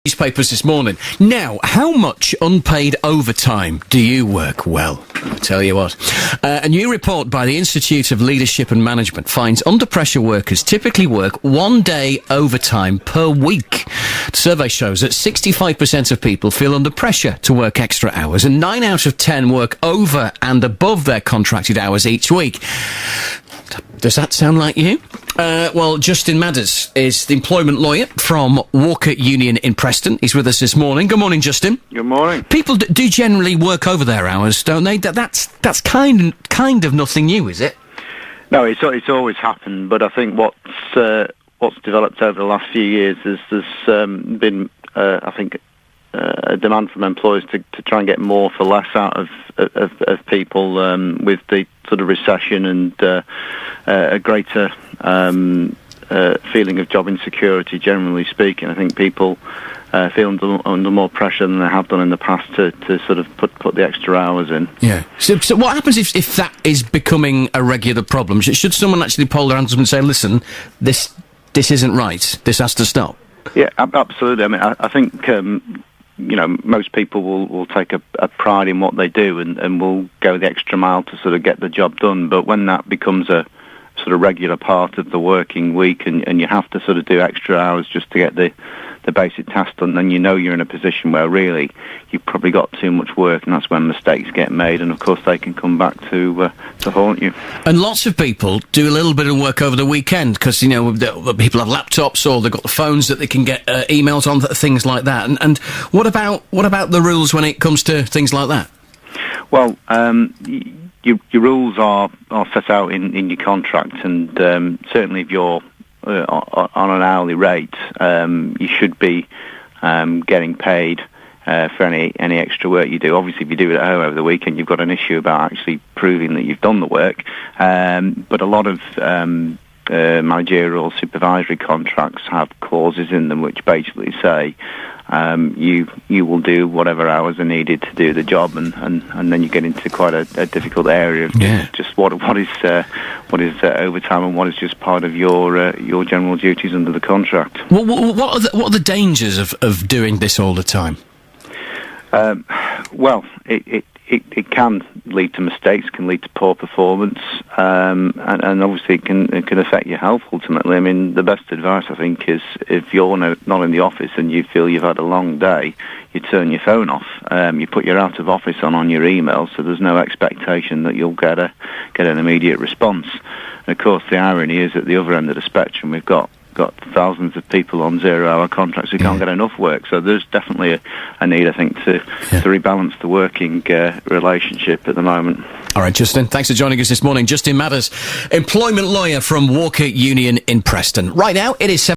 Newspapers this morning. Now, how much unpaid overtime do you work? Well, I'll tell you what. A new report by the Institute of Leadership and Management finds under-pressure workers typically work 1 day overtime per week. The survey shows that 65% of people feel under pressure to work extra hours, and 9 out of 10 work over and above their contracted hours each week. Does that sound like you? Well, Justin Madders is the employment lawyer from Walker Union in Preston. He's with us this morning. Good morning, Justin. Good morning. People do generally work over their hours, don't they? That's kind of nothing new, is it? No, it's always happened, but I think what's developed over the last few years is there's been, I think, a demand from employers to try and get more for less out of people with the sort of recession and a greater feeling of job insecurity, generally speaking. I think people feel under more pressure than they have done in the past to sort of put the extra hours in. Yeah. So what happens if that is becoming a regular problem? Should someone actually pull their hands up and say, listen, this isn't right, this has to stop? Yeah, absolutely. I mean, I think most people will take a pride in what they do and will go the extra mile to sort of get the job done. But when that becomes a sort of regular part of the working week and you have to sort of do extra hours just to get the basic task done, then you know you're in a position where really you've probably got too much work, and that's when mistakes get made, and of course they can come back to haunt you. And lots of people do a little bit of work over the weekend because, people have laptops or they've got the phones that they can get emails on, things like that. And what about the rules when it comes to things like that? Well, your rules are set out in your contract, and certainly if you're on an hourly rate, you should be getting paid for any extra work you do. Obviously, if you do it at home over the weekend, you've got an issue about actually proving that you've done the work. But a lot of managerial supervisory contracts have clauses in them which basically say you will do whatever hours are needed to do the job, and then you get into quite a difficult area of just what is overtime and what is just part of your general duties under the contract. What are the dangers of doing this all the time? Well, it can lead to mistakes, can lead to poor performance, and obviously it can affect your health ultimately. I mean, the best advice, I think, is if you're not in the office and you feel you've had a long day, you turn your phone off. You put your out of office on your email, so there's no expectation that you'll get an immediate response. And of course, the irony is at the other end of the spectrum, we've got thousands of people on 0-hour contracts who can't get enough work. So there's definitely a need, I think, to rebalance the working relationship at the moment. All right, Justin, thanks for joining us this morning. Justin Madders, employment lawyer from Walker Union in Preston. Right now, it is 7